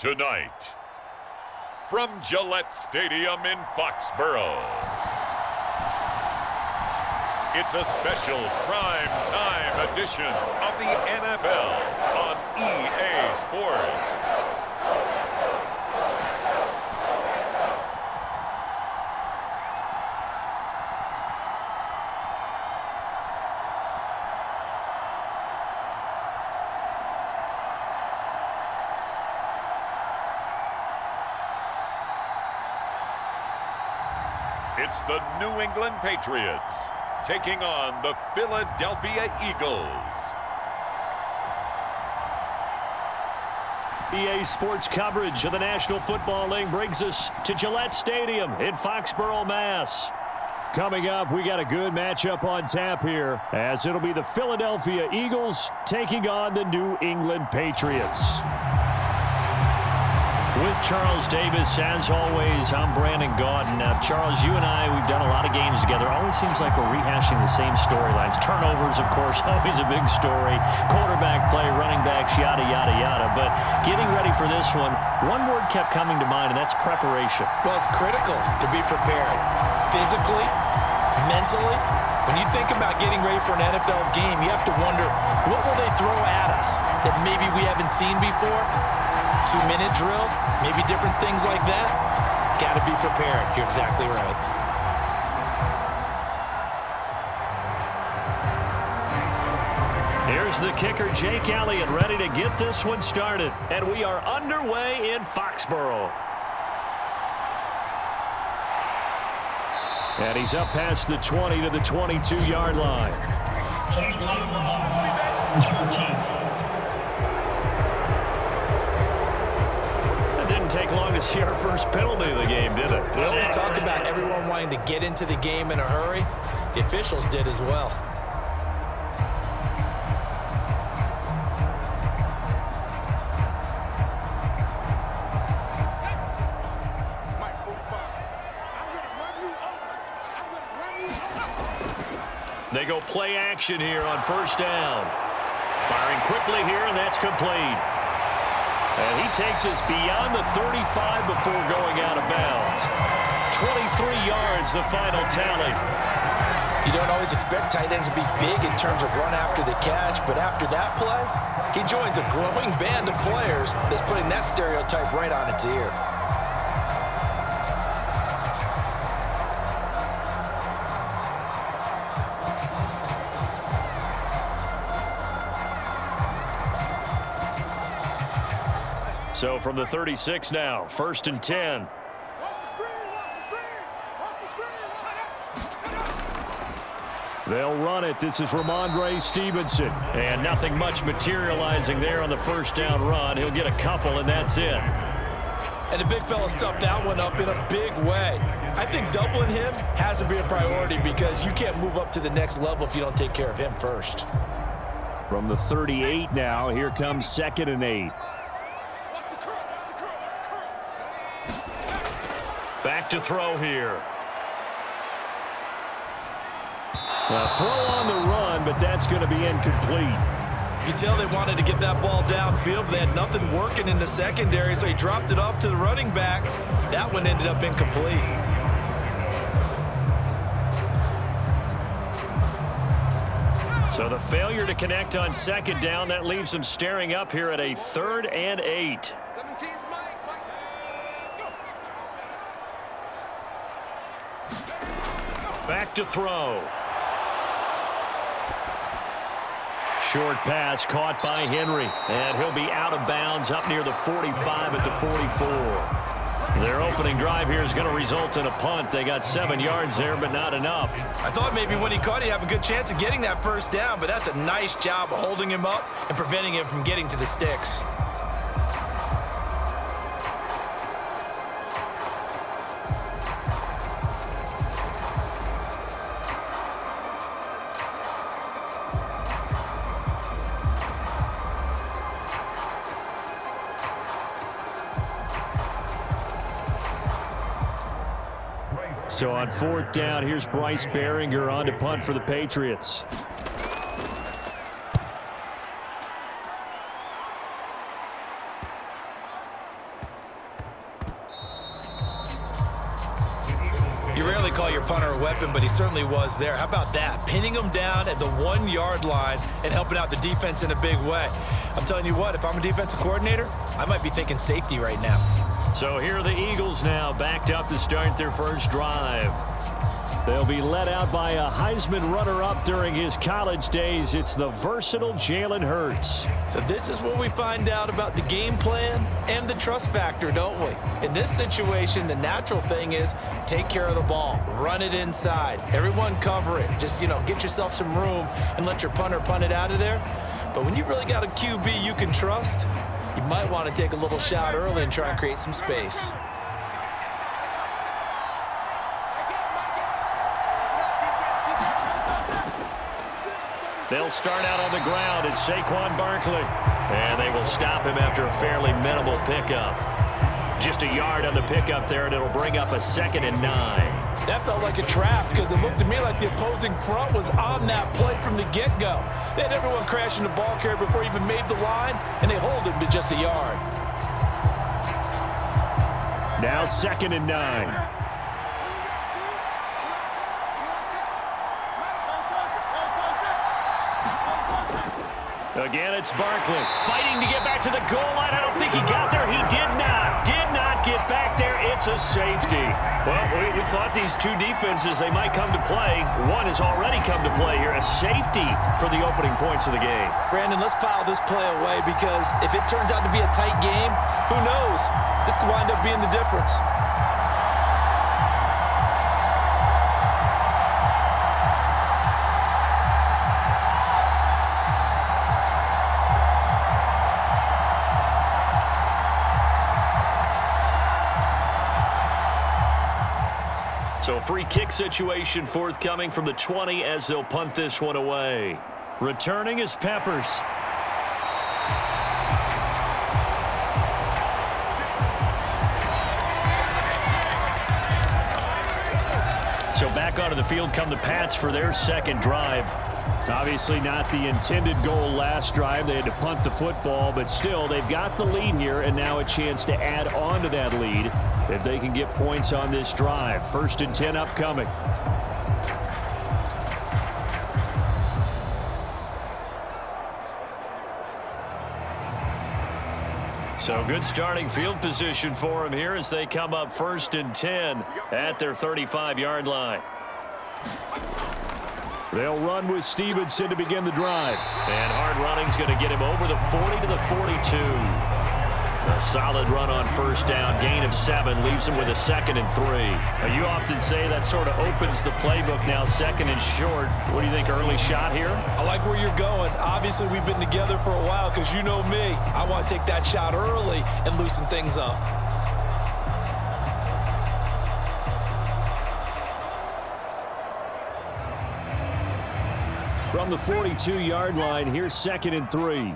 Tonight, from Gillette Stadium in Foxborough, it's a special prime time edition of the NFL on EA Sports. It's the New England Patriots taking on the Philadelphia Eagles. EA Sports coverage of the National Football League brings us to Gillette Stadium in Foxborough, Mass. Coming up, we got a good matchup on tap here, as it'll be the Philadelphia Eagles taking on the New England Patriots. With Charles Davis, as always, I'm Brandon Gaudin. Now, Charles, you and I, we've done a lot of games together. Always seems like we're rehashing the same storylines. Turnovers, of course, always a big story. Quarterback play, running backs, yada, yada, yada. But getting ready for this one word kept coming to mind, and that's preparation. Well, it's critical to be prepared. Physically, mentally. When you think about getting ready for an NFL game, you have to wonder, what will they throw at us that maybe we haven't seen before? 2-minute drill, maybe different things like that. Got to be prepared. You're exactly right. Here's the kicker, Jake Elliott, ready to get this one started. And we are underway in Foxborough. And he's up past the 20 to the 22-yard line. Take long to see our first penalty of the game, did it? We always talk about everyone wanting to get into the game in a hurry. The officials did as well. They go play action here on first down. Firing quickly here, and that's complete. And he takes us beyond the 35 before going out of bounds. 23 yards, the final tally. You don't always expect tight ends to be big in terms of run after the catch, but after that play, he joins a growing band of players that's putting that stereotype right on its ear. So from the 36 now, 1st and 10. They'll run it. This is Ramondre Stevenson. And nothing much materializing there on the first down run. He'll get a couple, and that's it. And the big fella stuffed that one up in a big way. I think doubling him has to be a priority because you can't move up to the next level if you don't take care of him first. From the 38 now, here comes 2nd and 8. Back to throw here. A throw on the run, but that's going to be incomplete. You can tell they wanted to get that ball downfield, but they had nothing working in the secondary, so he dropped it off to the running back. That one ended up incomplete. So the failure to connect on 2nd down, that leaves them staring up here at a 3rd and 8. Back to throw. Short pass caught by Henry, and he'll be out of bounds up near the 45 at the 44. Their opening drive here is going to result in a punt. They got 7 yards there, but not enough. I thought maybe when he caught it, he'd have a good chance of getting that first down, but that's a nice job of holding him up and preventing him from getting to the sticks. So on 4th down, here's Bryce Behringer on to punt for the Patriots. call your punter a weapon, but he certainly was there. How about that? Pinning him down at the 1-yard line and helping out the defense in a big way. I'm telling you what, if I'm a defensive coordinator, I might be thinking safety right now. So here are the Eagles now, backed up to start their first drive. They'll be led out by a Heisman runner-up during his college days. It's the versatile Jalen Hurts. So this is where we find out about the game plan and the trust factor, don't we? In this situation, the natural thing is take care of the ball. Run it inside. Everyone cover it. Just, get yourself some room and let your punter punt it out of there. But when you really got a QB you can trust, you might want to take a little shot early and try and create some space. They'll start out on the ground. It's Saquon Barkley. And they will stop him after a fairly minimal pickup. Just a yard on the pickup there, and it'll bring up a 2nd and 9. That felt like a trap because it looked to me like the opposing front was on that play from the get-go. They had everyone crashing the ball carrier before he even made the line, and they hold him to just a yard. Now 2nd and 9. Again, it's Barkley fighting to get back to the goal line. I don't think he got there. He did not get back there. It's a safety. Well, we thought these two defenses, they might come to play. One has already come to play here. A safety for the opening points of the game. Brandon, let's file this play away because if it turns out to be a tight game, who knows? This could wind up being the difference. So free kick situation forthcoming from the 20 as they'll punt this one away. Returning is Peppers. So back onto the field come the Pats for their second drive. Obviously not the intended goal last drive. They had to punt the football, but still they've got the lead here and now a chance to add on to that lead if they can get points on this drive. 1st and 10 upcoming. So good starting field position for them here as they come up 1st and 10 at their 35-yard line. They'll run with Stevenson to begin the drive. And hard running's going to get him over the 40 to the 42. A solid run on 1st down. Gain of 7 leaves him with a 2nd and 3. Now, you often say that sort of opens the playbook now, 2nd and short. What do you think, early shot here? I like where you're going. Obviously, we've been together for a while because you know me. I want to take that shot early and loosen things up. From the 42-yard line, here's 2nd and 3.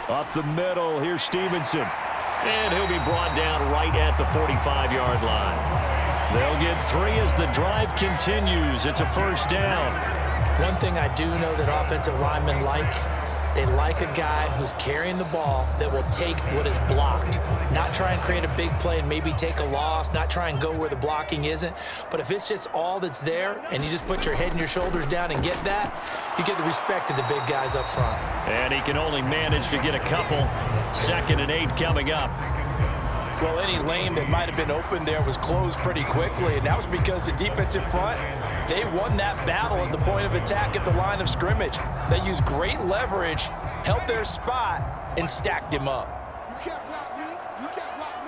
Up the middle, here's Stevenson. And he'll be brought down right at the 45-yard line. They'll get 3 as the drive continues. It's a 1st down. One thing I do know that offensive linemen like, they like a guy who's carrying the ball that will take what is blocked. Not try and create a big play and maybe take a loss, not try and go where the blocking isn't. But if it's just all that's there and you just put your head and your shoulders down and get that, you get the respect of the big guys up front. And he can only manage to get a couple. 2nd and 8 coming up. Well, any lane that might have been open there was closed pretty quickly, and that was because the defensive front, they won that battle at the point of attack at the line of scrimmage. They used great leverage, held their spot, and stacked him up. You can't block me. You can't block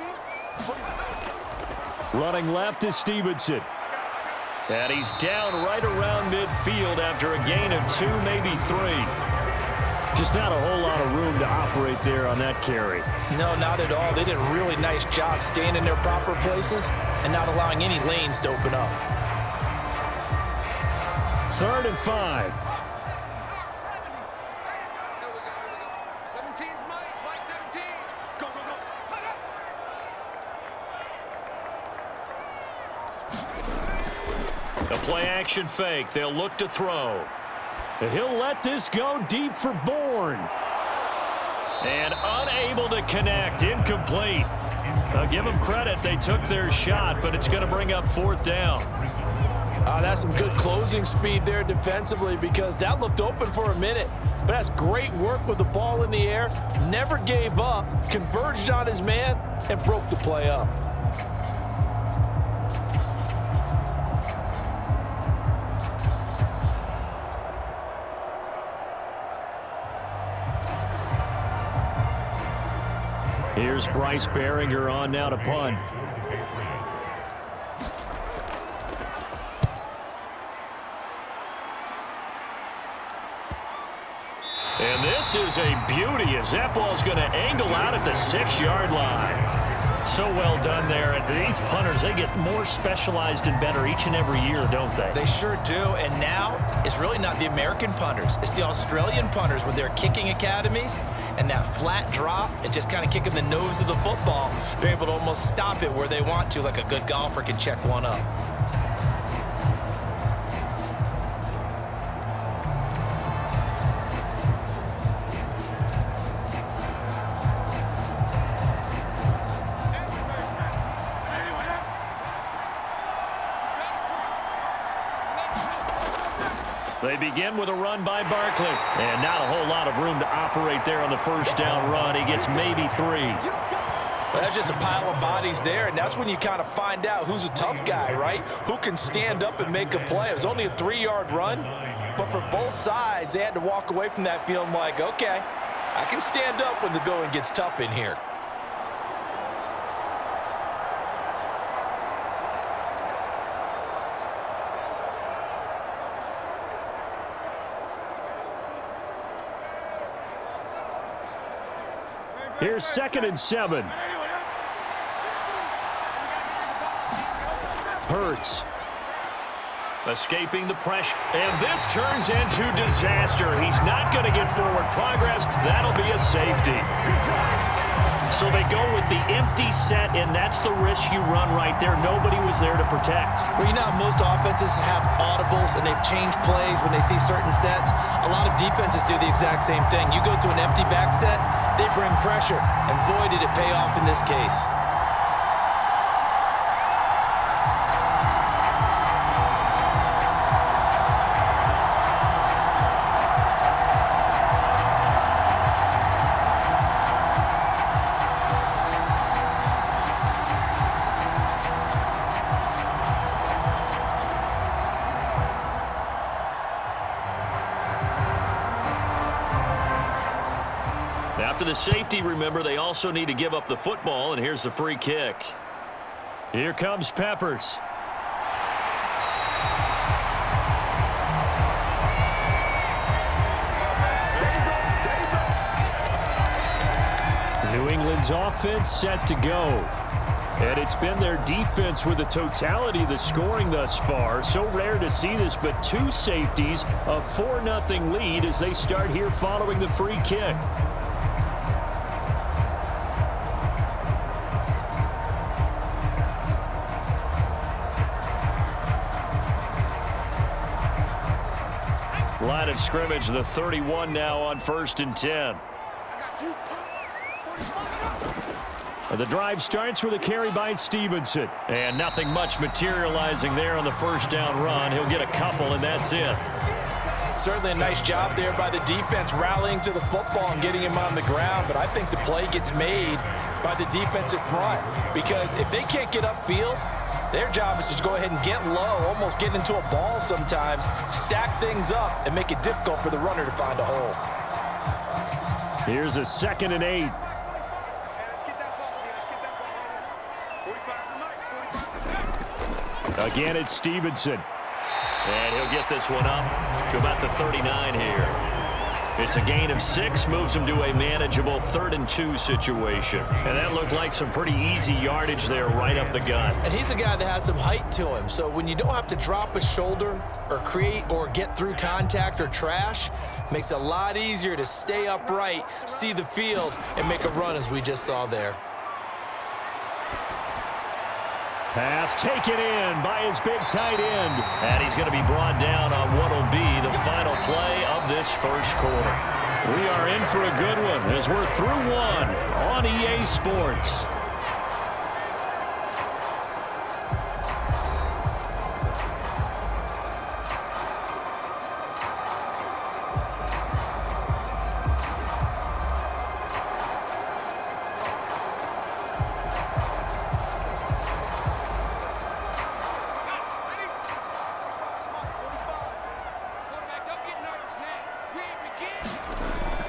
me. Running left is Stevenson. And he's down right around midfield after a gain of 2, maybe 3. Just not a whole lot of room to operate there on that carry. No, not at all. They did a really nice job staying in their proper places and not allowing any lanes to open up. 3rd and 5. 17's Mike 17. Go, go, go. A play-action fake. They'll look to throw. He'll let this go deep for Bourne. And unable to connect. Incomplete. Give them credit. They took their shot, but it's going to bring up 4th down. That's some good closing speed there defensively because that looked open for a minute. But that's great work with the ball in the air. Never gave up, converged on his man, and broke the play up. Here's Bryce Behringer on now to punt. And this is a beauty as that ball's going to angle out at the 6-yard line. So well done there. And these punters, they get more specialized and better each and every year, don't they? They sure do. And now it's really not the American punters. It's the Australian punters with their kicking academies and that flat drop and just kind of kicking the nose of the football. They're able to almost stop it where they want to, like a good golfer can check one up. They begin with a run by Barkley. And not a whole lot of room to operate there on the 1st down run. He gets maybe 3. Well, that's just a pile of bodies there, and that's when you kind of find out who's a tough guy, right? Who can stand up and make a play. It was only a 3-yard run, but for both sides, they had to walk away from that feeling like, okay, I can stand up when the going gets tough in here. Here's 2nd and 7. Hurts. Escaping the pressure. And this turns into disaster. He's not going to get forward progress. That'll be a safety. So they go with the empty set, and that's the risk you run right there. Nobody was there to protect. Well, you know how most offenses have audibles, and they've changed plays when they see certain sets. A lot of defenses do the exact same thing. You go to an empty back set, they bring pressure, and boy, did it pay off in this case. After the safety, remember, they also need to give up the football, and here's the free kick. Here comes Peppers. New England's offense set to go. And it's been their defense with the totality of the scoring thus far. So rare to see this, but 2 safeties, a 4-0 lead as they start here following the free kick. Line of scrimmage, the 31 now on 1st and 10. The drive starts with a carry by Stevenson. And nothing much materializing there on the 1st down run. He'll get a couple, and that's it. Certainly a nice job there by the defense rallying to the football and getting him on the ground. But I think the play gets made by the defensive front. Because if they can't get upfield, their job is to go ahead and get low, almost get into a ball sometimes, stack things up, and make it difficult for the runner to find a hole. Here's a 2nd and 8. Again, it's Stevenson. And he'll get this one up to about the 39 here. It's a gain of 6, moves him to a manageable 3rd and 2 situation. And that looked like some pretty easy yardage there right up the gut. And he's a guy that has some height to him. So when you don't have to drop a shoulder or create or get through contact or trash, makes it a lot easier to stay upright, see the field, and make a run as we just saw there. Pass taken in by his big tight end. And he's going to be brought down on what will be the final play of this 1st quarter. We are in for a good one as we're through 1 on EA Sports.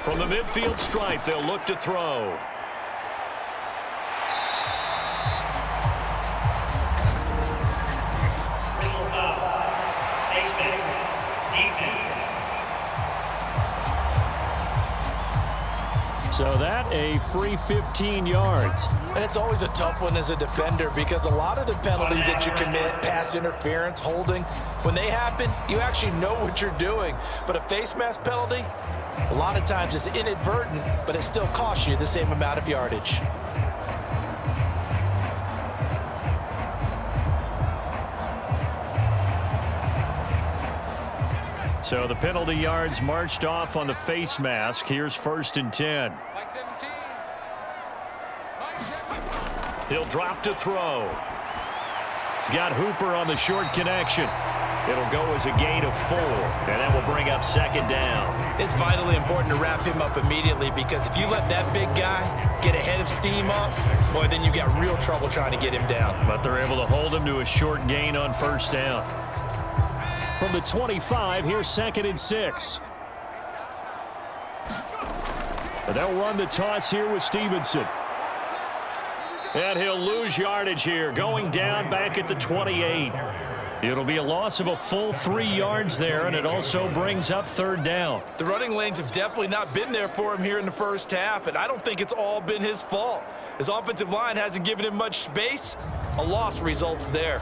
From the midfield stripe, they'll look to throw. So that a free 15 yards. And it's always a tough one as a defender because a lot of the penalties that you commit, pass interference, holding, when they happen, you actually know what you're doing. But a face mask penalty, a lot of times it's inadvertent, but it still costs you the same amount of yardage. So the penalty yards marched off on the face mask. Here's 1st and 10. Like 17. He'll drop to throw. He's got Hooper on the short connection. It'll go as a gain of 4, and that will bring up 2nd down. It's vitally important to wrap him up immediately because if you let that big guy get ahead of steam up, boy, then you've got real trouble trying to get him down. But they're able to hold him to a short gain on 1st down. From the 25, here's 2nd and 6. But they'll run the toss here with Stevenson. And he'll lose yardage here, going down back at the 28. It'll be a loss of a full 3 yards there, and it also brings up 3rd down. The running lanes have definitely not been there for him here in the first half, and I don't think it's all been his fault. His offensive line hasn't given him much space. A loss results there.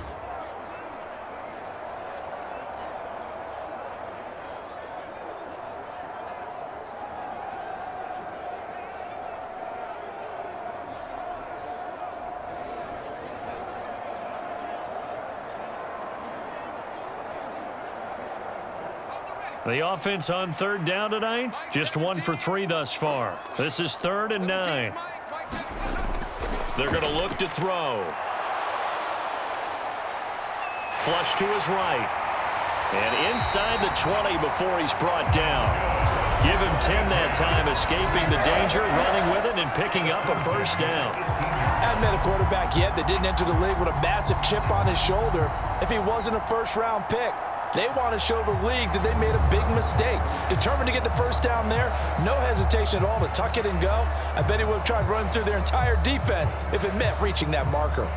The offense on 3rd down tonight, just 1 for 3 thus far. This is 3rd and 9. They're going to look to throw. Flush to his right. And inside the 20 before he's brought down. Give him 10 that time, escaping the danger, running with it, and picking up a 1st down. I haven't met a quarterback yet that didn't enter the league with a massive chip on his shoulder if he wasn't a 1st-round pick. They want to show the league that they made a big mistake. Determined to get the 1st down there, no hesitation at all to tuck it and go. I bet he would have tried running through their entire defense if it meant reaching that marker.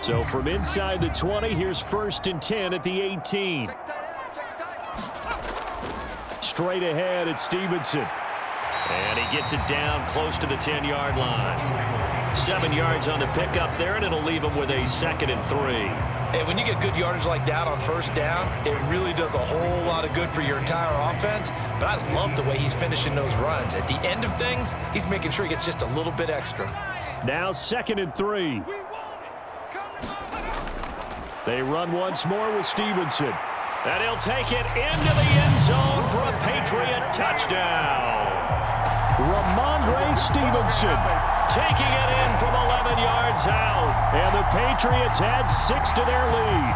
So from inside the 20, here's 1st and 10 at the 18. Straight ahead at Stevenson. And he gets it down close to the 10-yard line. 7 yards on the pickup there, and it'll leave him with a 2nd and 3. And when you get good yardage like that on 1st down, it really does a whole lot of good for your entire offense. But I love the way he's finishing those runs. At the end of things, he's making sure he gets just a little bit extra. Now 2nd and 3. They run once more with Stevenson. And he'll take it into the end zone for a Patriot touchdown. Ramondre Stevenson taking it in from 11 yards out. And the Patriots add 6 to their lead.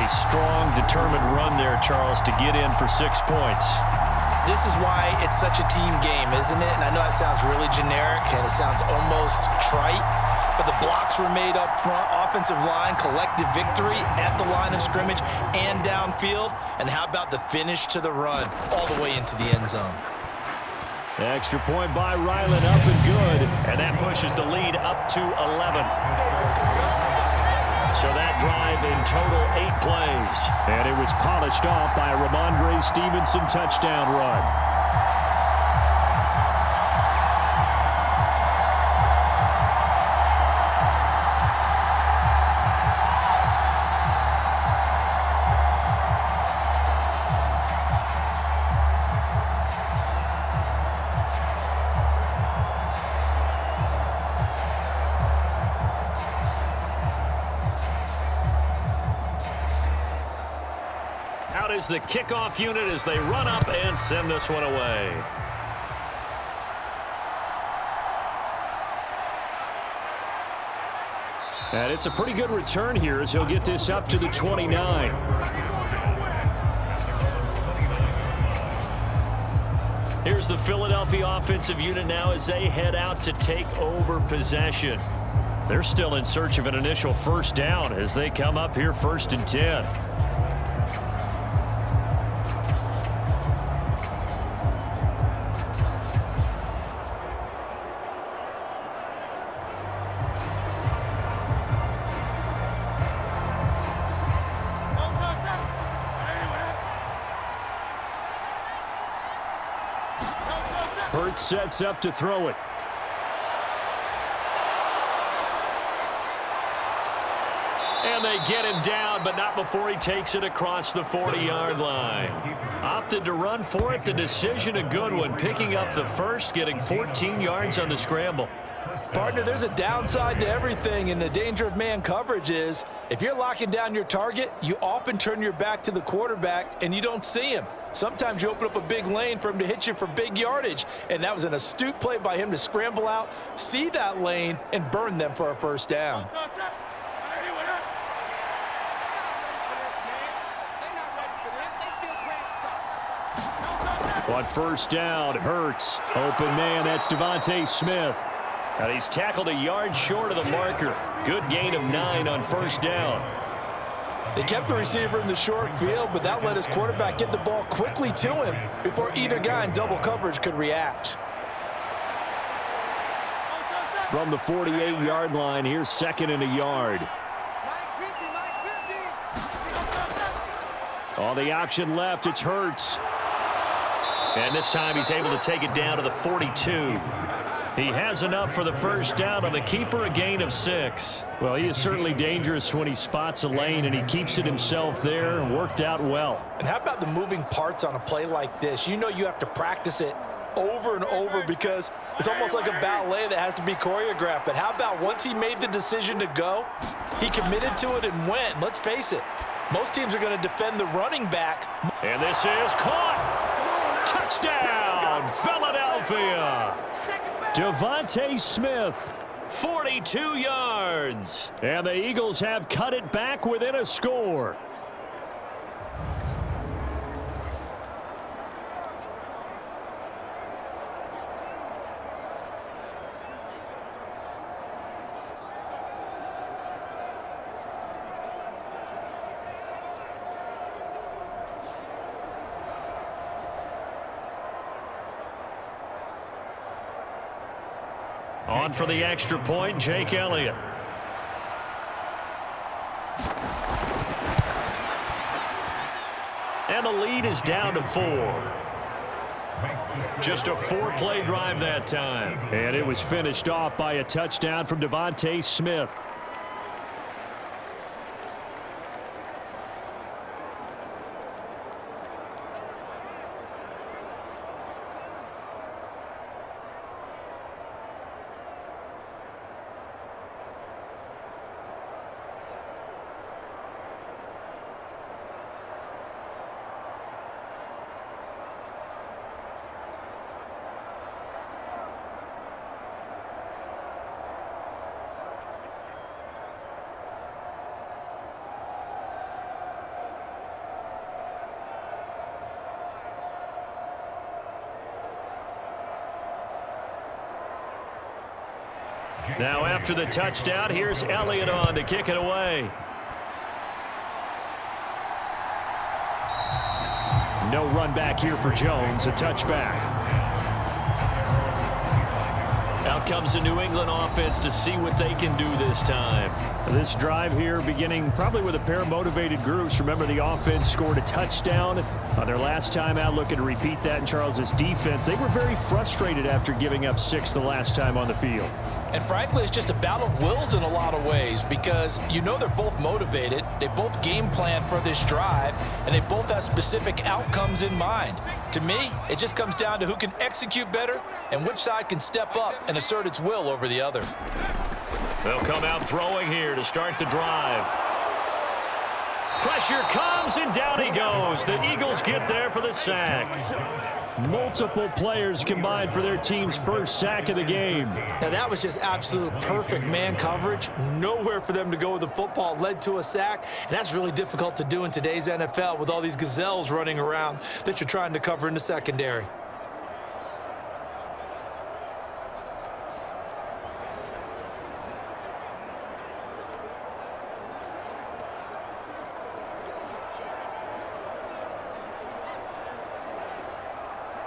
A strong, determined run there, Charles, to get in for 6 points. This is why it's such a team game, isn't it? And I know that sounds really generic and it sounds almost trite. But the blocks were made up front, offensive line, collective victory at the line of scrimmage and downfield. And how about the finish to the run all the way into the end zone? Extra point by Ryland, up and good. And that pushes the lead up to 11. So that drive in total 8 plays. And it was polished off by a Ramondre Stevenson touchdown run. Is the kickoff unit as they run up and send this one away. And it's a pretty good return here as he'll get this up to the 29. Here's the Philadelphia offensive unit now as they head out to take over possession. They're still in search of an initial first down as they come up here 1st and 10. Hurts sets up to throw it. And they get him down, but not before he takes it across the 40-yard line. Opted to run for it. The decision a good one. Picking up the first, getting 14 yards on the scramble. Partner, there's a downside to everything, and the danger of man coverage is if you're locking down your target, you often turn your back to the quarterback and you don't see him. Sometimes you open up a big lane for him to hit you for big yardage, and that was an astute play by him to scramble out, see that lane, and burn them for a first down. On first down, Hurts. Open man, that's Devontae Smith. And he's tackled a yard short of the marker. Good gain of 9 on first down. They kept the receiver in the short field, but that let his quarterback get the ball quickly to him before either guy in double coverage could react. From the 48-yard line, here's 2nd and a yard. On the option left, it's Hurts. And this time he's able to take it down to the 42. He has enough for the first down on the keeper, a gain of 6. Well, he is certainly dangerous when he spots a lane, and he keeps it himself there and worked out well. And how about the moving parts on a play like this? You know you have to practice it over and over because it's almost like a ballet that has to be choreographed. But how about once he made the decision to go, he committed to it and went. Let's face it, most teams are going to defend the running back. And this is caught. Touchdown, Philadelphia. Devontae Smith, 42 yards. And the Eagles have cut it back within a score. On for the extra point, Jake Elliott. And the lead is down to 4. Just a 4-play drive that time. And it was finished off by a touchdown from Devontae Smith. Now after the touchdown, here's Elliott on to kick it away. No run back here for Jones, a touchback. Out comes the New England offense to see what they can do this time. This drive here beginning probably with a pair of motivated groups. Remember, the offense scored a touchdown on their last time out, looking to repeat that in Charles's defense. They were very frustrated after giving up 6 the last time on the field. And frankly, it's just a battle of wills in a lot of ways because you know they're both motivated, they both game plan for this drive, and they both have specific outcomes in mind. To me, it just comes down to who can execute better and which side can step up and assert its will over the other. They'll come out throwing here to start the drive. Pressure comes, and down he goes. The Eagles get there for the sack. Multiple players combined for their team's first sack of the game. Now that was just absolute perfect man coverage. Nowhere for them to go with the football. Led to a sack, and that's really difficult to do in today's NFL with all these gazelles running around that you're trying to cover in the secondary.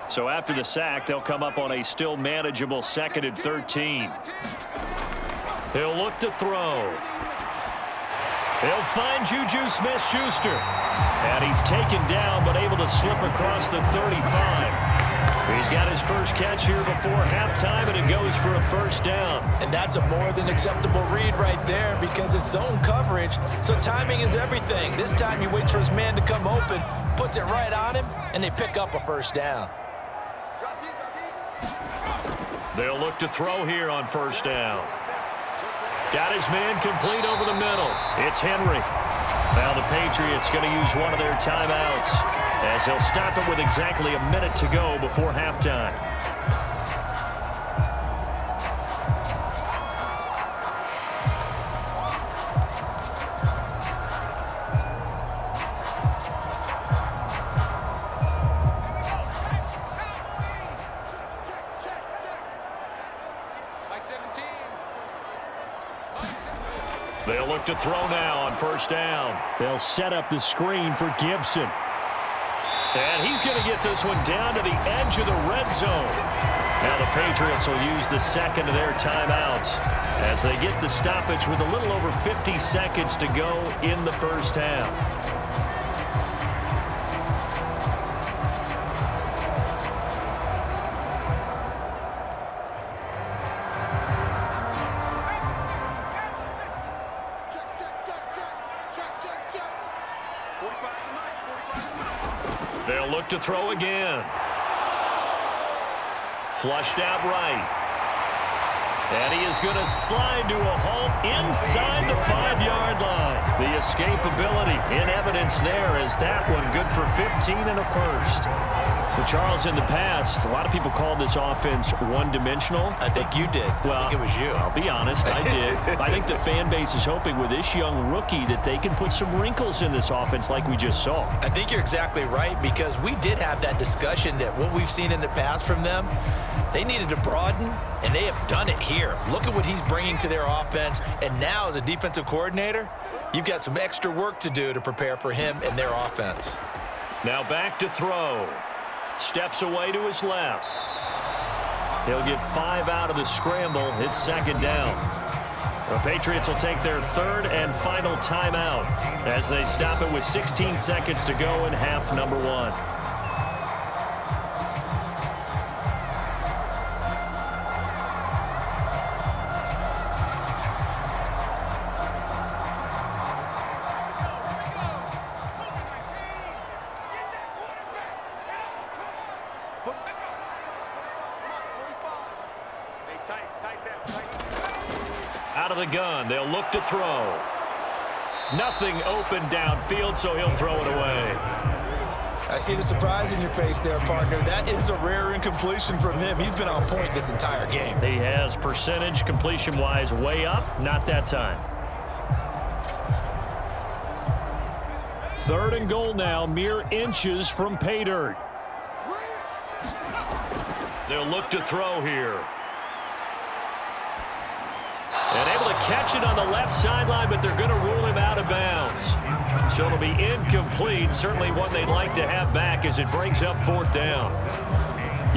So after the sack, they'll come up on a still manageable 2nd and 13. He'll look to throw. He'll find Juju Smith-Schuster. And he's taken down but able to slip across the 35. He's got his first catch here before halftime, and it goes for a first down. And that's a more than acceptable read right there because it's zone coverage, so timing is everything. This time he waits for his man to come open, puts it right on him, and they pick up a first down. They'll look to throw here on first down. Got his man complete over the middle. It's Henry. Now the Patriots going to use one of their timeouts as they'll stop it with exactly a minute to go before halftime. They'll look to throw now on first down. They'll set up the screen for Gibson. And he's going to get this one down to the edge of the red zone. Now the Patriots will use the second of their timeouts as they get the stoppage with a little over 50 seconds to go in the first half. They'll look to throw again. Flushed out right. And he is going to slide to a halt inside the 5-yard line. The escapability in evidence there is that one good for 15 and a first. Well, Charles, in the past, a lot of people called this offense one-dimensional. I think you did. Well, I think it was you. I'll be honest, I did. I think the fan base is hoping with this young rookie that they can put some wrinkles in this offense like we just saw. I think you're exactly right because we did have that discussion that what we've seen in the past from them, they needed to broaden, and they have done it here. Look at what he's bringing to their offense, and now as a defensive coordinator, you've got some extra work to do to prepare for him and their offense. Now back to throw. Steps away to his left. He'll get 5 out of the scramble. It's second down. The Patriots will take their third and final timeout as they stop it with 16 seconds to go in half number 1. Out of the gun, they'll look to throw. Nothing open downfield, so he'll throw it away. I see the surprise in your face there, partner. That is a rare incompletion from him. He's been on point this entire game. He has percentage completion-wise way up, not that time. 3rd and goal now, mere inches from pay dirt. They'll look to throw here. And able to catch it on the left sideline, but they're going to rule him out of bounds. So it'll be incomplete, certainly one they'd like to have back as it brings up 4th down.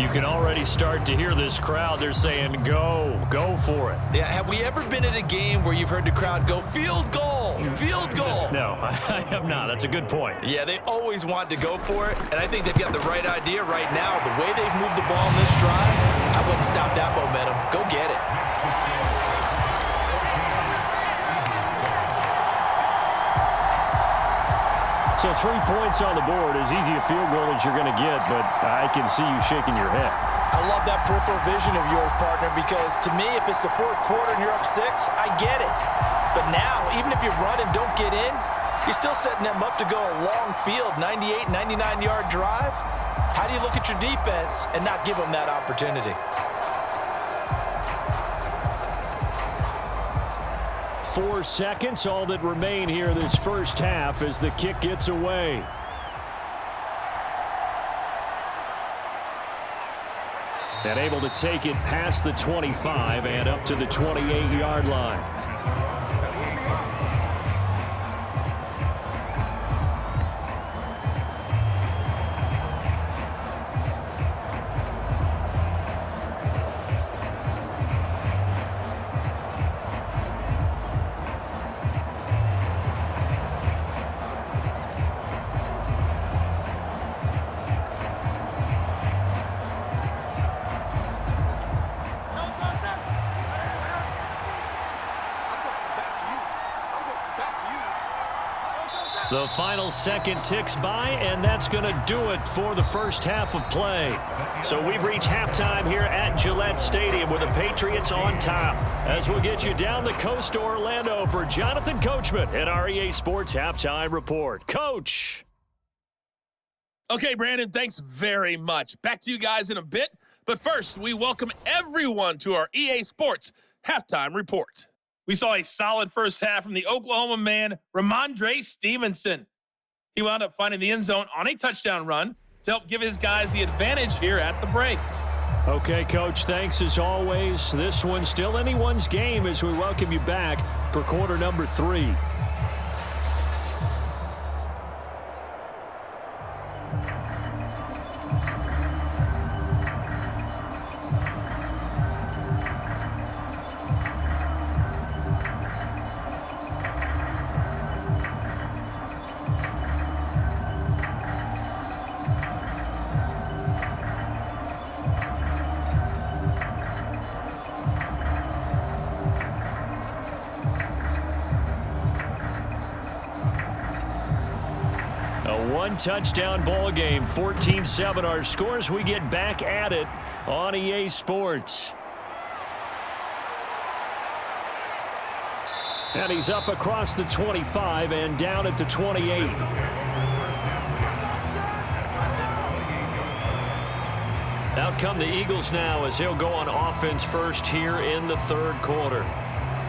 You can already start to hear this crowd. They're saying, go for it. Yeah, have we ever been at a game where you've heard the crowd go, field goal, field goal? No, I have not. That's a good point. Yeah, they always want to go for it, and I think they've got the right idea right now. The way they've moved the ball in this drive, I wouldn't stop that momentum. Go get it. So 3 points on the board, as easy a field goal as you're going to get, but I can see you shaking your head. I love that peripheral vision of yours, partner, because to me, if it's the 4th quarter and you're up 6, I get it. But now, even if you run and don't get in, you're still setting them up to go a long field, 98, 99-yard drive. How do you look at your defense and not give them that opportunity? 4 seconds, all that remain here this first half as the kick gets away. And able to take it past the 25 and up to the 28-yard line. The final second ticks by, and that's going to do it for the first half of play. So we've reached halftime here at Gillette Stadium with the Patriots on top. As we'll get you down the coast to Orlando for Jonathan Coachman at our EA Sports Halftime Report. Coach. Okay, Brandon, thanks very much. Back to you guys in a bit. But first, we welcome everyone to our EA Sports Halftime Report. We saw a solid first half from the Oklahoma man, Ramondre Stevenson. He wound up finding the end zone on a touchdown run to help give his guys the advantage here at the break. Okay, Coach, thanks as always. This one's still anyone's game as we welcome you back for quarter number 3. Touchdown ball game, 14-7 our scores. We get back at it on EA Sports. And he's up across the 25 and down at the 28. Out come the Eagles now as he'll go on offense first here in the third quarter.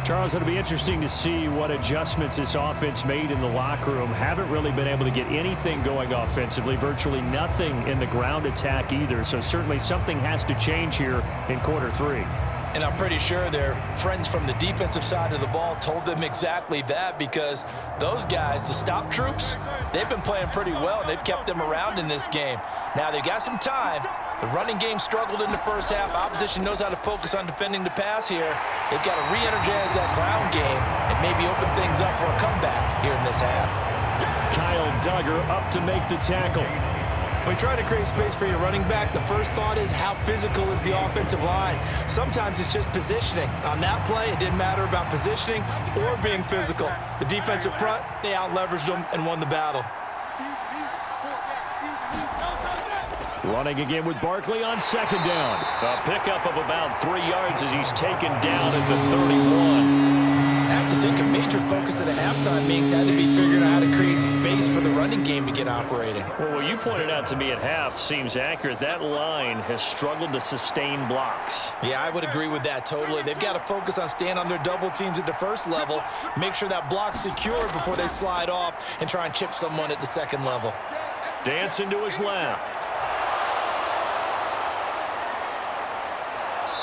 Charles, it'll be interesting to see what adjustments this offense made in the locker room. Haven't really been able to get anything going offensively, virtually nothing in the ground attack either. So certainly something has to change here in quarter 3. And I'm pretty sure their friends from the defensive side of the ball told them exactly that, because those guys, the stop troops, they've been playing pretty well, and they've kept them around in this game. Now, they've got some time. The running game struggled in the first half. Opposition knows how to focus on defending the pass here. They've got to re-energize that ground game and maybe open things up for a comeback here in this half. Kyle Duggar up to make the tackle. When you try to create space for your running back, the first thought is how physical is the offensive line. Sometimes it's just positioning. On that play, it didn't matter about positioning or being physical. The defensive front, they out-leveraged them and won the battle. Running again with Barkley on second down. A pickup of about 3 yards as he's taken down at the 31. I have to think a major focus at a halftime means had to be figuring out how to create space for the running game to get operating. Well, what you pointed out to me at half seems accurate. That line has struggled to sustain blocks. Yeah, I would agree with that totally. They've got to focus on staying on their double teams at the first level, make sure that block's secure before they slide off and try and chip someone at the second level. Dancing to his left.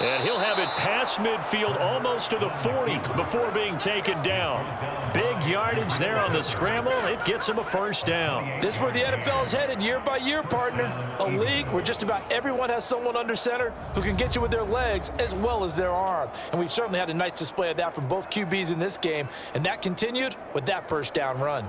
And he'll have it past midfield almost to the 40 before being taken down. Big yardage there on the scramble. It gets him a first down. This is where the NFL is headed year by year, partner. A league where just about everyone has someone under center who can get you with their legs as well as their arm. And we've certainly had a nice display of that from both QBs in this game. And that continued with that first down run.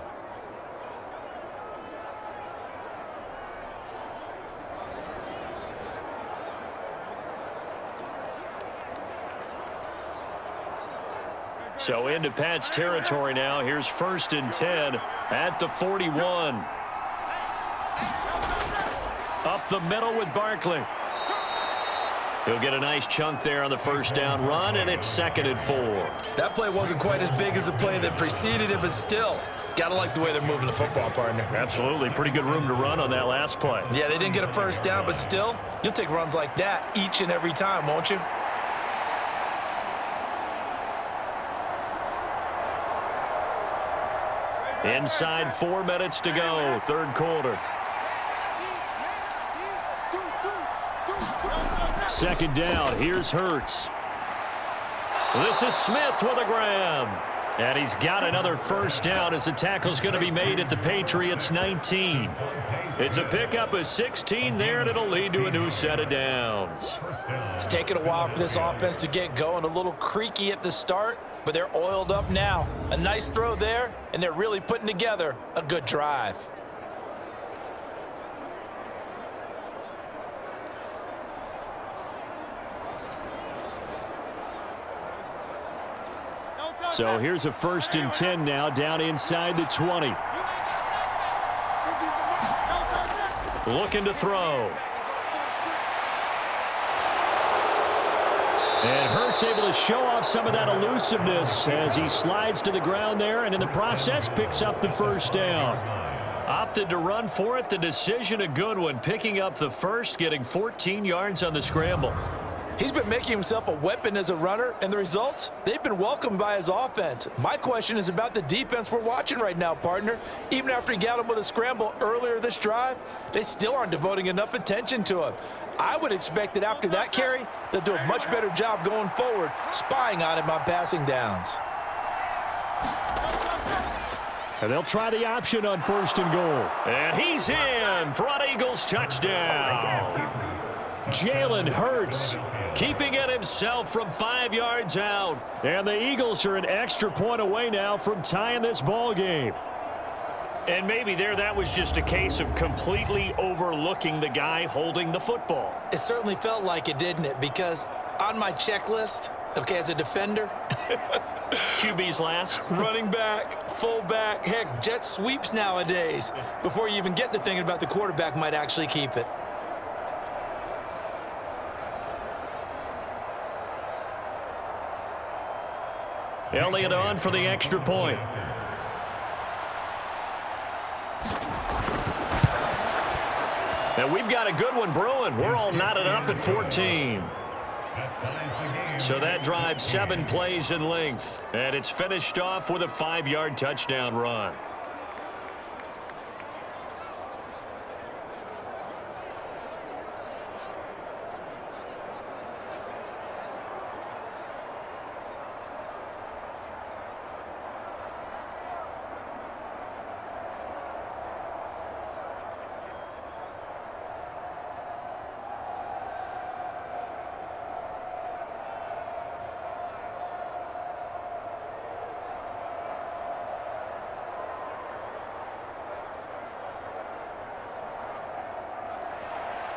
So into Pat's territory now. Here's 1st and 10 at the 41. Up the middle with Barkley. He'll get a nice chunk there on the first down run, and it's 2nd and 4. That play wasn't quite as big as the play that preceded it, but still, gotta like the way they're moving the football, partner. Absolutely. Pretty good room to run on that last play. Yeah, they didn't get a first down, but still, you'll take runs like that each and every time, won't you? Inside 4 minutes to go, third quarter. 2nd down, here's Hurts. This is Smith with a grab. And he's got another first down as the tackle's going to be made at the Patriots 19. It's a pickup of 16 there, and it'll lead to a new set of downs. It's taken a while for this offense to get going. A little creaky at the start, but they're oiled up now. A nice throw there, and they're really putting together a good drive. So here's a 1st and 10 now, down inside the 20. Looking to throw. And Hurts able to show off some of that elusiveness as he slides to the ground there, and in the process picks up the first down. Opted to run for it. The decision a good one. Picking up the first, getting 14 yards on the scramble. He's been making himself a weapon as a runner, and the results, they've been welcomed by his offense. My question is about the defense we're watching right now, partner. Even after he got him with a scramble earlier this drive, they still aren't devoting enough attention to him. I would expect that after that carry, they'll do a much better job going forward, spying on him on passing downs. And they'll try the option on 1st and goal. And he's in for an Eagles touchdown. Jalen Hurts keeping it himself from 5 yards out. And the Eagles are an extra point away now from tying this ball game. And maybe that was just a case of completely overlooking the guy holding the football. It certainly felt like it, didn't it? Because on my checklist, okay, as a defender, QB's last. running back, fullback, heck, jet sweeps nowadays. Before you even get to thinking about the quarterback might actually keep it. Elliott on for the extra point. And we've got a good one brewing. We're all knotted up at 14. So that drives 7 plays in length. And it's finished off with a 5-yard touchdown run.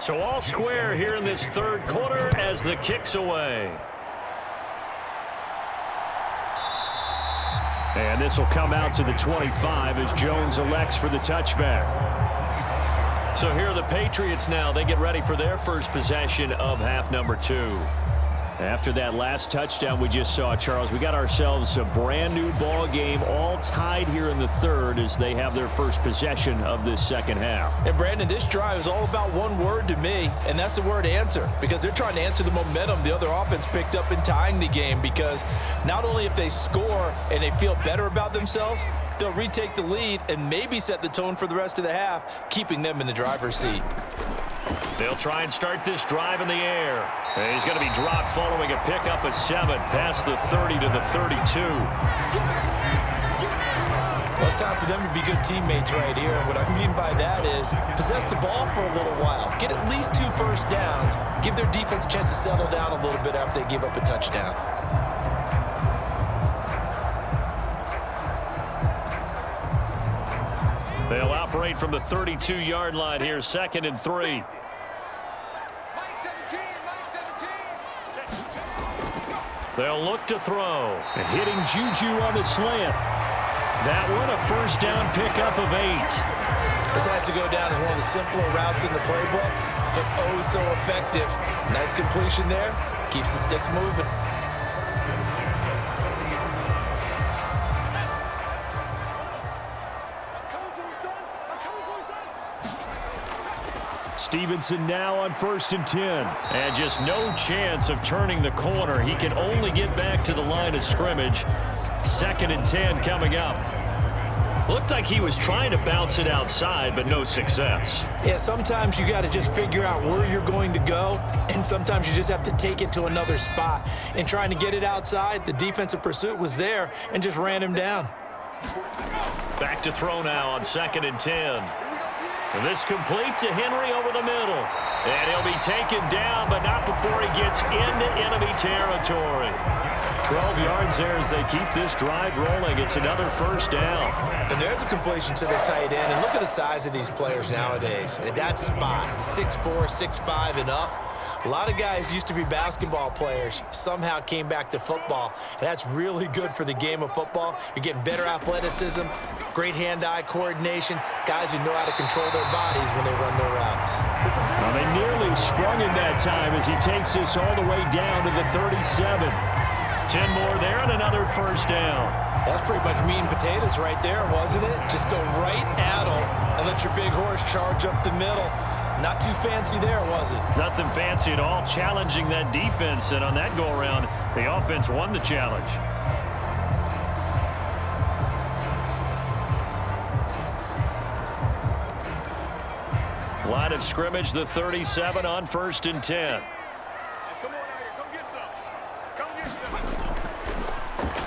So all square here in this third quarter as the kick's away. And this will come out to the 25 as Jones elects for the touchback. So here are the Patriots now. They get ready for their first possession of half number 2. After that last touchdown we just saw, Charles, we got ourselves a brand new ball game, all tied here in the third as they have their first possession of this second half. And Brandon, this drive is all about one word to me, and that's the word answer, because they're trying to answer the momentum the other offense picked up in tying the game, because not only if they score and they feel better about themselves, they'll retake the lead and maybe set the tone for the rest of the half, keeping them in the driver's seat. They'll try and start this drive in the air. And he's going to be dropped following a pickup of 7 past the 30 to the 32. Well, it's time for them to be good teammates right here. And what I mean by that is possess the ball for a little while. Get at least 2 first downs. Give their defense a chance to settle down a little bit after they give up a touchdown. They'll operate from the 32-yard line here, 2nd and 3. They'll look to throw. And hitting Juju on the slant. That one a first down pickup of 8. This has to go down as one of the simpler routes in the playbook, but oh so effective. Nice completion there. Keeps the sticks moving. Stevenson now on 1st and 10. And just no chance of turning the corner. He can only get back to the line of scrimmage. 2nd and 10 coming up. Looked like he was trying to bounce it outside, but no success. Yeah, sometimes you got to just figure out where you're going to go, and sometimes you just have to take it to another spot. In trying to get it outside, the defensive pursuit was there and just ran him down. Back to throw now on 2nd and 10. And this complete to Henry over the middle. And he'll be taken down, but not before he gets into enemy territory. 12 yards there as they keep this drive rolling. It's another first down. And there's a completion to the tight end. And look at the size of these players nowadays. At that spot, 6'4", 6'5", and up. A lot of guys used to be basketball players, somehow came back to football, and that's really good for the game of football. You're getting better athleticism, great hand-eye coordination, guys who know how to control their bodies when they run their routes. Well, they nearly sprung in that time as he takes this all the way down to the 37. 10 more there and another first down. That's pretty much meat and potatoes right there, wasn't it? Just go right at them and let your big horse charge up the middle. Not too fancy there, was it? Nothing fancy at all, challenging that defense, and on that go-around, the offense won the challenge. Line of scrimmage, the 37 on 1st and 10.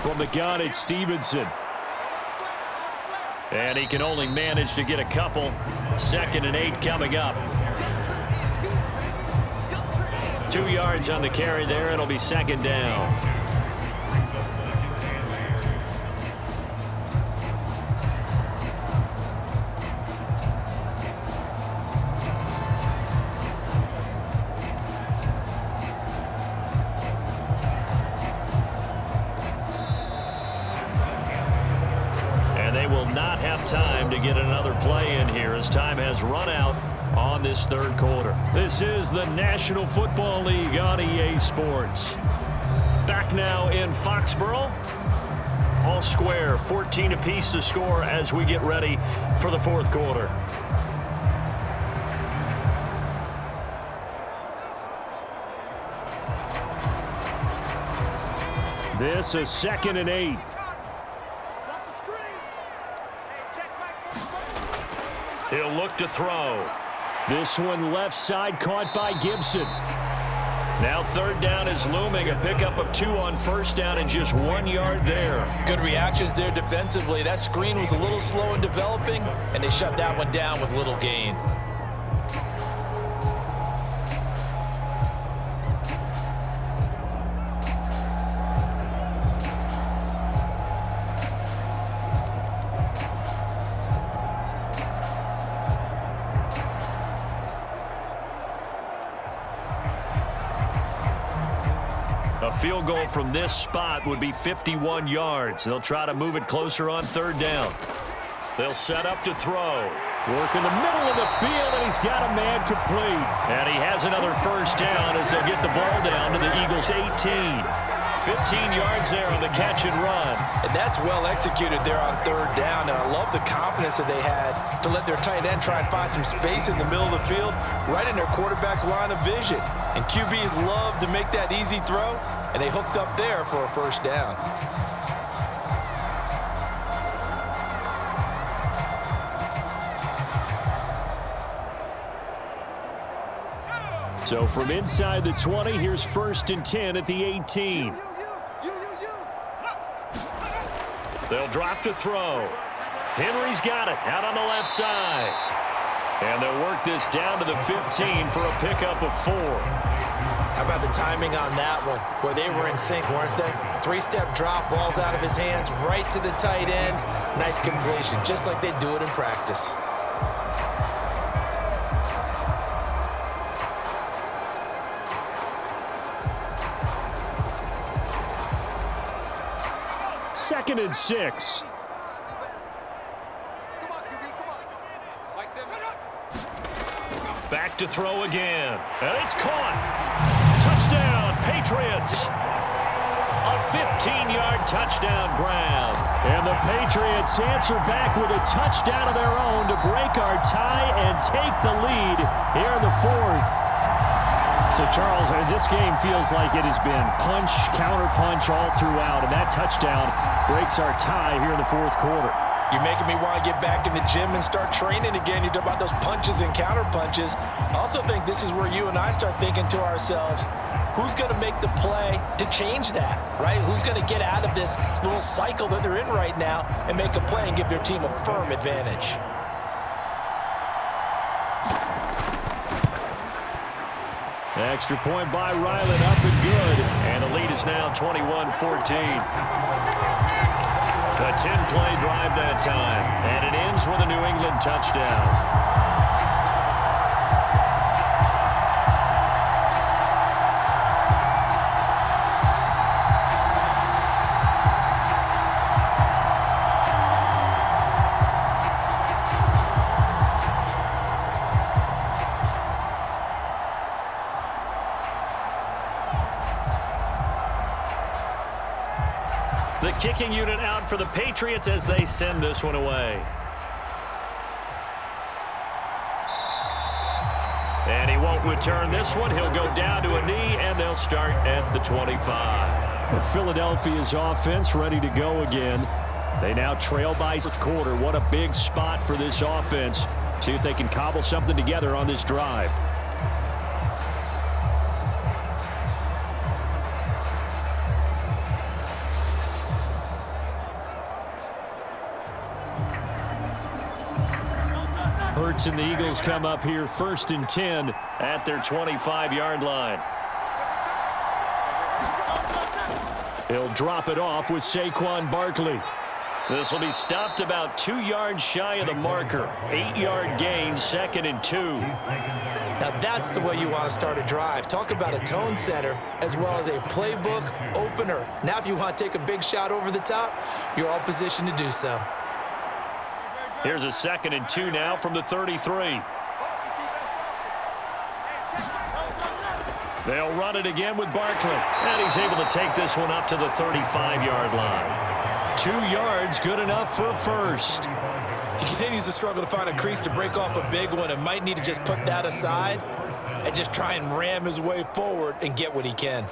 From the gun, it's Stevenson. And he can only manage to get a couple. 2nd and 8 coming up. 2 yards on the carry there. It'll be 2nd down. Time to get another play in here as time has run out on this 3rd quarter. This is the National Football League on EA Sports. Back now in Foxborough. All square, 14 apiece to score as we get ready for the 4th quarter. This is 2nd and 8. He'll look to throw. This one left side caught by Gibson. Now 3rd down is looming. A pickup of 2 on 1st down and just 1 yard there. Good reactions there defensively. That screen was a little slow in developing, and they shut that one down with little gain. A field goal from this spot would be 51 yards. They'll try to move it closer on 3rd down. They'll set up to throw. Work in the middle of the field, and he's got a man complete. And he has another first down as they'll get the ball down to the Eagles' 18. 15 yards there on the catch and run. And that's well executed there on 3rd down. And I love the confidence that they had to let their tight end try and find some space in the middle of the field, right in their quarterback's line of vision. And QBs love to make that easy throw, and they hooked up there for a first down. So from inside the 20, here's 1st and 10 at the 18. They'll drop to throw. Henry's got it out on the left side. And they'll work this down to the 15 for a pickup of 4. How about the timing on that one? Boy, they were in sync, weren't they? 3-step drop, balls out of his hands, right to the tight end. Nice completion, just like they do it in practice. Second and 6. Back to throw again. And it's caught. Touchdown, Patriots. A 15-yard touchdown grab. And the Patriots answer back with a touchdown of their own to break our tie and take the lead here in the 4th. So, Charles, this game feels like it has been punch, counter-punch all throughout, and that touchdown breaks our tie here in the 4th quarter. You're making me want to get back in the gym and start training again. You talk about those punches and counter-punches. I also think this is where you and I start thinking to ourselves, who's going to make the play to change that, right? Who's going to get out of this little cycle that they're in right now and make a play and give their team a firm advantage? Extra point by Ryland, up and good. And the lead is now 21-14. A 10-play drive that time. And it ends with a New England touchdown. kicking unit out for the Patriots as they send this one away. And he won't return this one. He'll go down to a knee, and they'll start at the 25. Philadelphia's offense ready to go again. They now trail by fourth quarter. What a big spot for this offense. See if they can cobble something together on this drive. Hurts and the Eagles come up here 1st and 10 at their 25-yard line. He'll drop it off with Saquon Barkley. This will be stopped about 2 yards shy of the marker. 8-yard gain, 2nd and 2. Now that's the way you want to start a drive. Talk about a tone setter as well as a playbook opener. Now if you want to take a big shot over the top, you're all positioned to do so. Here's a 2nd and 2 now from the 33. They'll run it again with Barkley. And he's able to take this one up to the 35-yard line. 2 yards, good enough for a first. He continues to struggle to find a crease to break off a big one and might need to just put that aside and just try and ram his way forward and get what he can.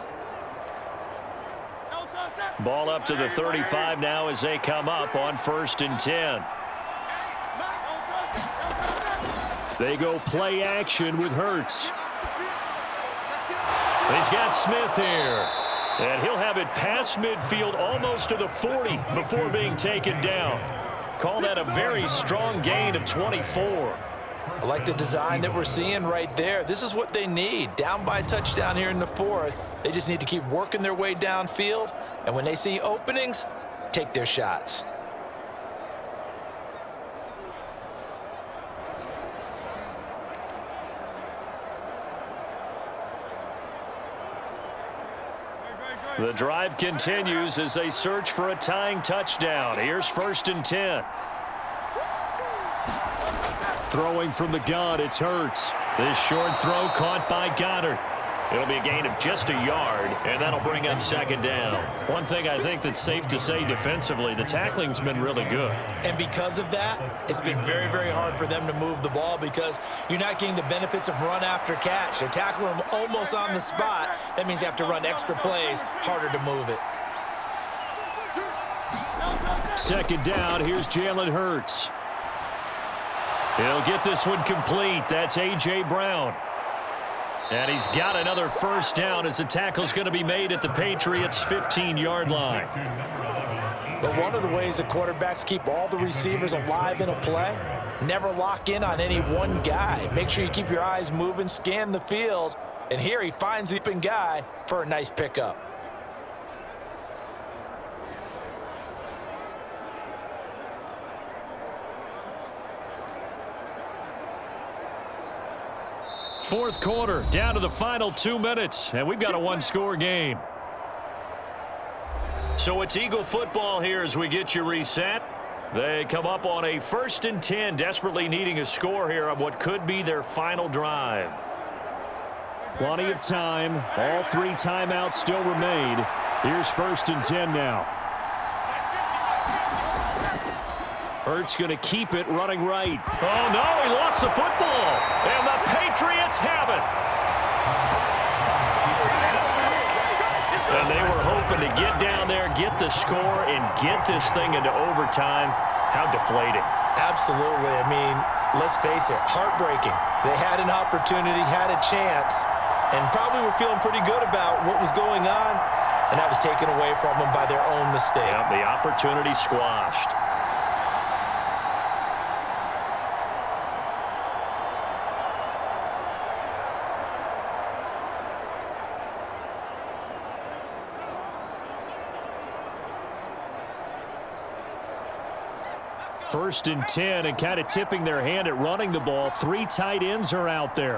Ball up to the 35 now as they come up on 1st and 10. They go play action with Hurts. He's got Smith here. And he'll have it past midfield almost to the 40 before being taken down. Call that a very strong gain of 24. I like the design that we're seeing right there. This is what they need. Down by a touchdown here in the 4th. They just need to keep working their way downfield. And when they see openings, take their shots. The drive continues as they search for a tying touchdown. Here's 1st and 10. Throwing from the gun, it's Hurts. This short throw caught by Goddard. It'll be a gain of just a yard, and that'll bring up 2nd down. One thing I think that's safe to say defensively, the tackling's been really good. And because of that, it's been very, very hard for them to move the ball because you're not getting the benefits of run after catch. They're tackling them almost on the spot. That means you have to run extra plays, harder to move it. 2nd down, here's Jalen Hurts. He'll get this one complete. That's A.J. Brown. And he's got another 1st down as the tackle's going to be made at the Patriots' 15-yard line. But one of the ways that quarterbacks keep all the receivers alive in a play, never lock in on any one guy. Make sure you keep your eyes moving, scan the field, and here he finds the open guy for a nice pickup. Fourth quarter, down to the final 2 minutes, and we've got a one-score game. So it's Eagle football here as we get you reset. They come up on a 1st and 10, desperately needing a score here on what could be their final drive. Plenty of time. All 3 timeouts still remain. Here's 1st and 10 now. Hurts going to keep it running right. Oh, no, he lost the football. And the Patriots have it. And they were hoping to get down there, get the score, and get this thing into overtime. How deflating. Absolutely. I mean, let's face it, heartbreaking. They had an opportunity, had a chance, and probably were feeling pretty good about what was going on, and that was taken away from them by their own mistake. Yeah, the opportunity squashed. First and 10, and kind of tipping their hand at running the ball. 3 tight ends are out there.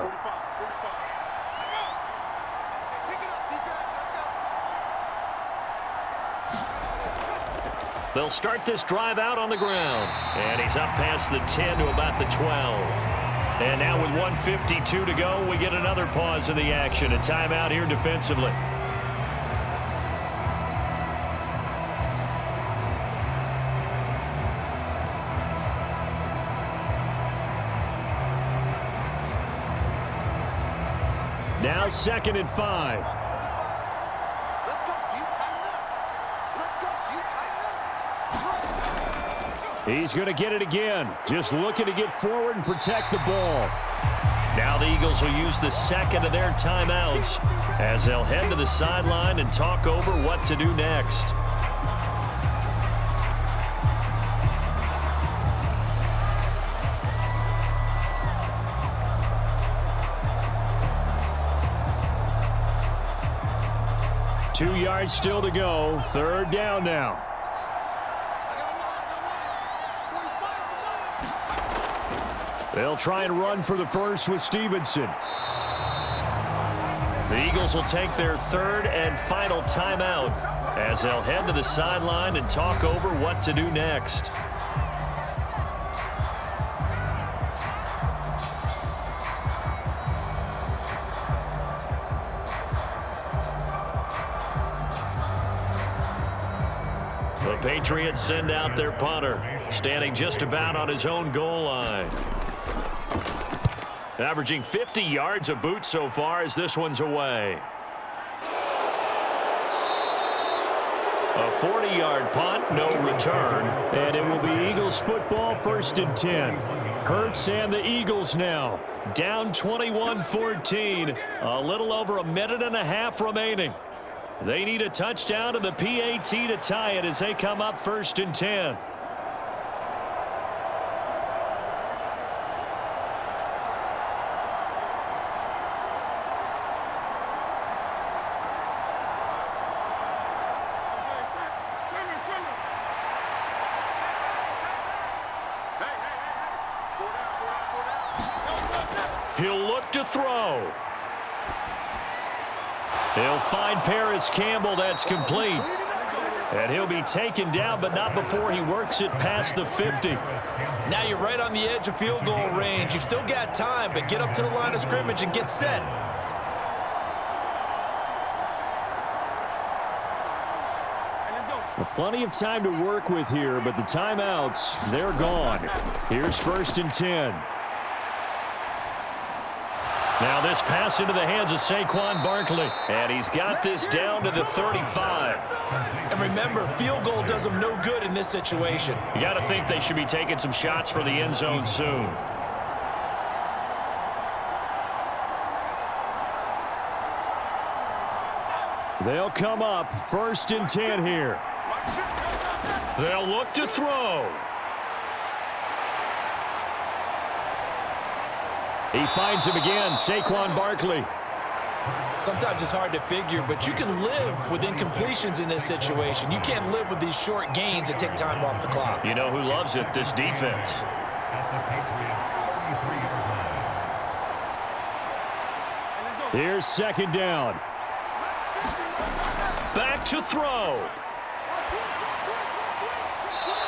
They'll start this drive out on the ground. And he's up past the 10 to about the 12. And now with 1:52 to go, we get another pause in the action. A timeout here defensively. Now 2nd and 5. Let's go. You tighten up. Let's go. You tighten up. He's going to get it again. Just looking to get forward and protect the ball. Now the Eagles will use the second of their timeouts as they'll head to the sideline and talk over what to do next. Two yards still to go. 3rd down now. They'll try and run for the first with Stevenson. The Eagles will take their 3rd and final timeout as they'll head to the sideline and talk over what to do next. The Patriots send out their punter, standing just about on his own goal line. Averaging 50 yards a boot so far as this one's away. A 40-yard punt, no return, and it will be Eagles football 1st and 10. Hurts and the Eagles now down 21-14. A little over a minute and a half remaining. They need a touchdown to the PAT to tie it as they come up 1st and 10. He'll look to throw. He'll find Paris Campbell. That's complete. And he'll be taken down, but not before he works it past the 50. Now you're right on the edge of field goal range. You've still got time, but get up to the line of scrimmage and get set. Plenty of time to work with here, but the timeouts, they're gone. Here's 1st and 10. Now this pass into the hands of Saquon Barkley. And he's got this down to the 35. And remember, field goal does them no good in this situation. You got to think they should be taking some shots for the end zone soon. They'll come up 1st and 10 here. They'll look to throw. He finds him again, Saquon Barkley. Sometimes it's hard to figure, but you can live with incompletions in this situation. You can't live with these short gains that take time off the clock. You know who loves it? This defense. Here's 2nd down. Back to throw.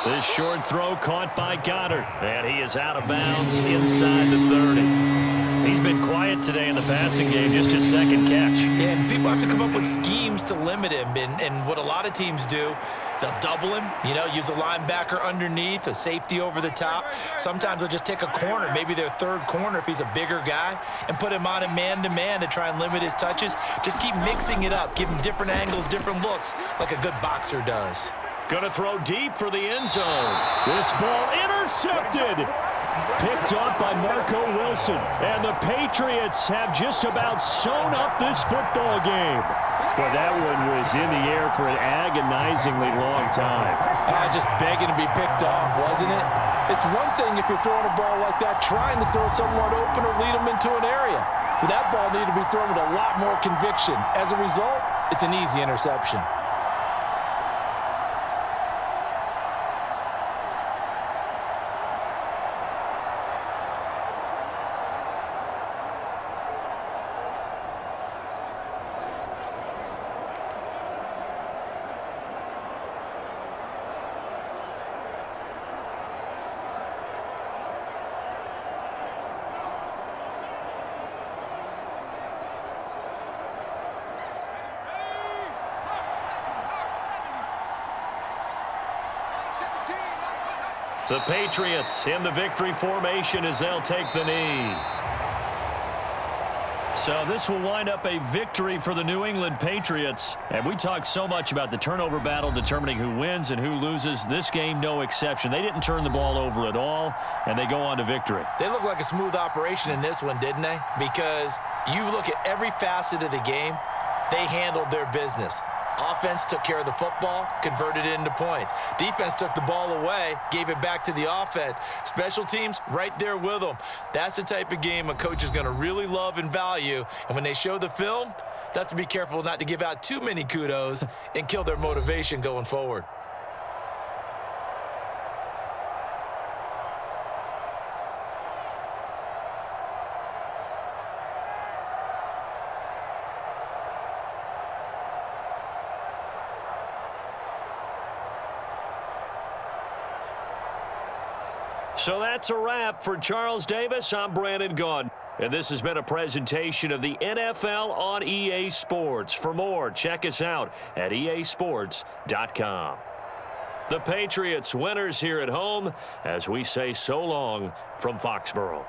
This short throw caught by Goddard, and he is out of bounds inside the 30. He's been quiet today in the passing game, just his 2nd catch. Yeah, and people have to come up with schemes to limit him, and what a lot of teams do, they'll double him, use a linebacker underneath, a safety over the top. Sometimes they'll just take a corner, maybe their 3rd corner if he's a bigger guy, and put him on a man-to-man to try and limit his touches. Just keep mixing it up, give him different angles, different looks, like a good boxer does. Going to throw deep for the end zone. This ball intercepted. Picked up by Marco Wilson. And the Patriots have just about sewn up this football game. But that one was in the air for an agonizingly long time. Just begging to be picked off, wasn't it? It's one thing if you're throwing a ball like that, trying to throw someone open or lead them into an area. But that ball needed to be thrown with a lot more conviction. As a result, it's an easy interception. The Patriots in the victory formation as they'll take the knee. So this will wind up a victory for the New England Patriots. And we talked so much about the turnover battle determining who wins and who loses. This game, no exception. They didn't turn the ball over at all, and they go on to victory. They look like a smooth operation in this one, didn't they? Because you look at every facet of the game, they handled their business. Offense took care of the football, converted it into points. Defense took the ball away, gave it back to the offense. Special teams, right there with them. That's the type of game a coach is going to really love and value. And when they show the film, they have to be careful not to give out too many kudos and kill their motivation going forward. So that's a wrap for Charles Davis. I'm Brandon Gaudin. And this has been a presentation of the NFL on EA Sports. For more, check us out at easports.com. The Patriots winners here at home as we say so long from Foxborough.